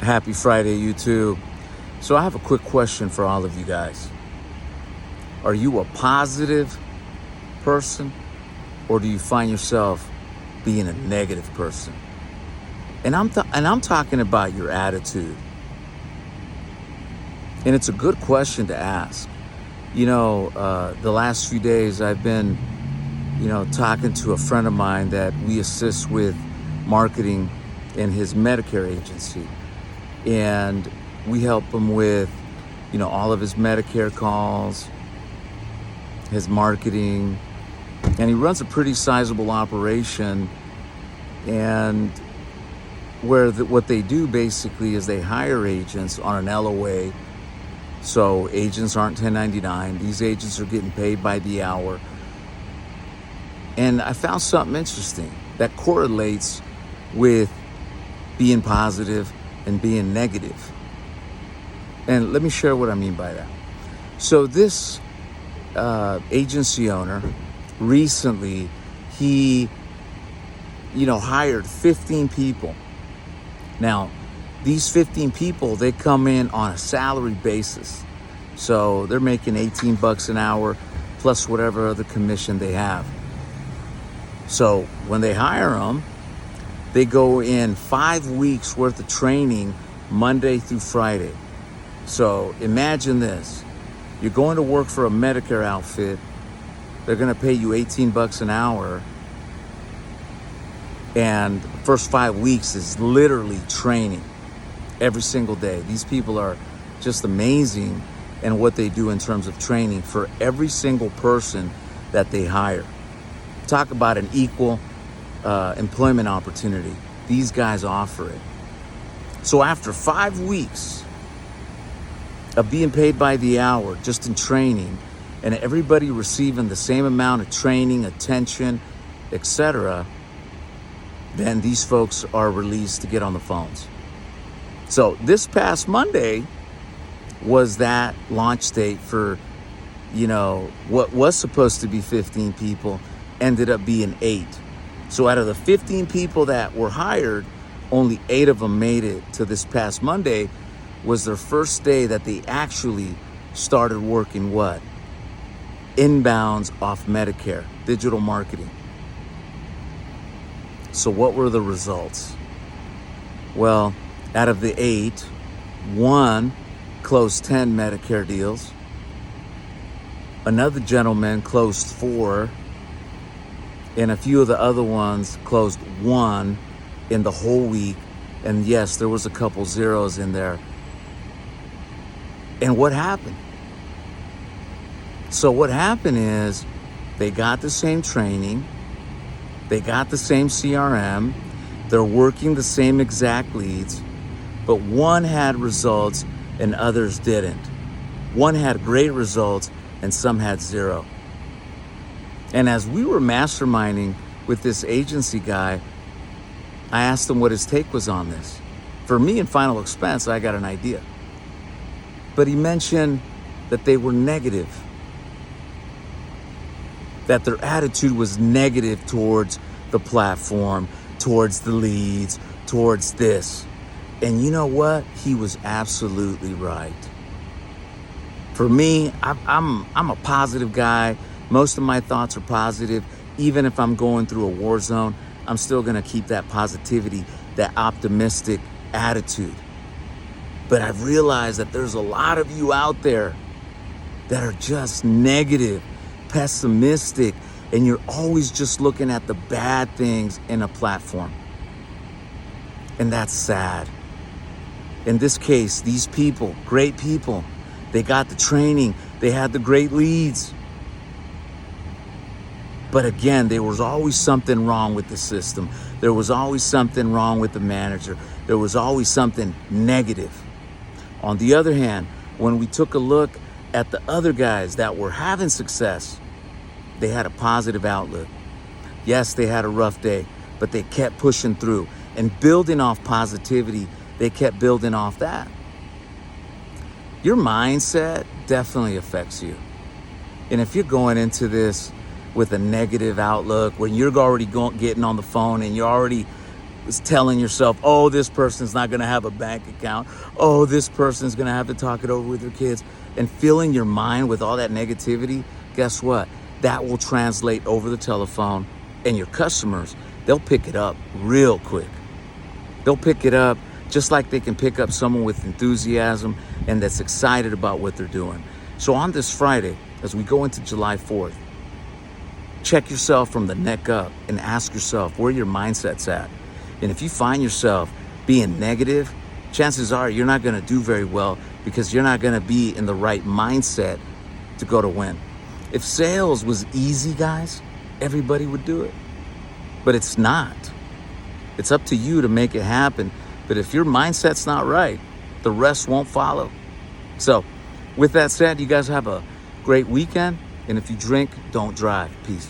Happy Friday, YouTube. So I have a quick question for all of you guys. Are you a positive person, or do you find yourself being a negative person? And I'm talking about your attitude. And it's a good question to ask. The last few days I've been, talking to a friend of mine that we assist with marketing in his Medicare agency. And we help him with, all of his Medicare calls, his marketing, and he runs a pretty sizable operation. And what they do basically is they hire agents on an LOA. So agents aren't 1099. These agents are getting paid by the hour. And I found something interesting that correlates with being positive and being negative. And let me share what I mean by that. So this agency owner, recently, he, hired 15 people. Now, these 15 people, they come in on a salary basis. So they're making $18 an hour plus whatever other commission they have. So when they hire them, they go in 5 weeks worth of training, Monday through Friday. So imagine this. You're going to work for a Medicare outfit. They're going to pay you $18 an hour. And the first 5 weeks is literally training every single day. These people are just amazing in what they do in terms of training for every single person that they hire. Talk about an equal employment opportunity. These guys offer it. So after 5 weeks of being paid by the hour just in training, and everybody receiving the same amount of training, attention, etc., then these folks are released to get on the phones. So this past Monday was that launch date for, what was supposed to be 15 people ended up being 8. So out of the 15 people that were hired, only 8 of them made it to this past Monday. Was their first day that they actually started working what? Inbounds off Medicare, digital marketing. So what were the results? Well, out of the 8, 1 closed 10 Medicare deals. Another gentleman closed 4. And a few of the other ones closed 1 in the whole week. And yes, there was a couple zeros in there. And what happened? So what happened is they got the same training. They got the same CRM. They're working the same exact leads. But one had results and others didn't. One had great results and some had 0. And as we were masterminding with this agency guy, I asked him what his take was on this. For me, in final expense, I got an idea. But he mentioned that they were negative, that their attitude was negative towards the platform, towards the leads, towards this. And you know what? He was absolutely right. For me, I'm a positive guy. Most of my thoughts are positive. Even if I'm going through a war zone, I'm still going to keep that positivity, that optimistic attitude. But I've realized that there's a lot of you out there that are just negative, pessimistic, and you're always just looking at the bad things in a platform. And that's sad. In this case, these people, great people, they got the training, they had the great leads. But again, there was always something wrong with the system. There was always something wrong with the manager. There was always something negative. On the other hand, when we took a look at the other guys that were having success, they had a positive outlook. Yes, they had a rough day, but they kept pushing through and building off positivity. They kept building off that. Your mindset definitely affects you. And if you're going into this with a negative outlook, when you're already getting on the phone and you're already telling yourself, oh, this person's not going to have a bank account. Oh, this person's going to have to talk it over with their kids. And filling your mind with all that negativity, guess what? That will translate over the telephone, and your customers, they'll pick it up real quick. They'll pick it up just like they can pick up someone with enthusiasm and that's excited about what they're doing. So on this Friday, as we go into July 4th, check yourself from the neck up and ask yourself where your mindset's at. And if you find yourself being negative, chances are you're not going to do very well because you're not going to be in the right mindset to go to win. If sales was easy, guys, everybody would do it. But it's not. It's up to you to make it happen. But if your mindset's not right, the rest won't follow. So with that said, you guys have a great weekend. And if you drink, don't drive. Peace.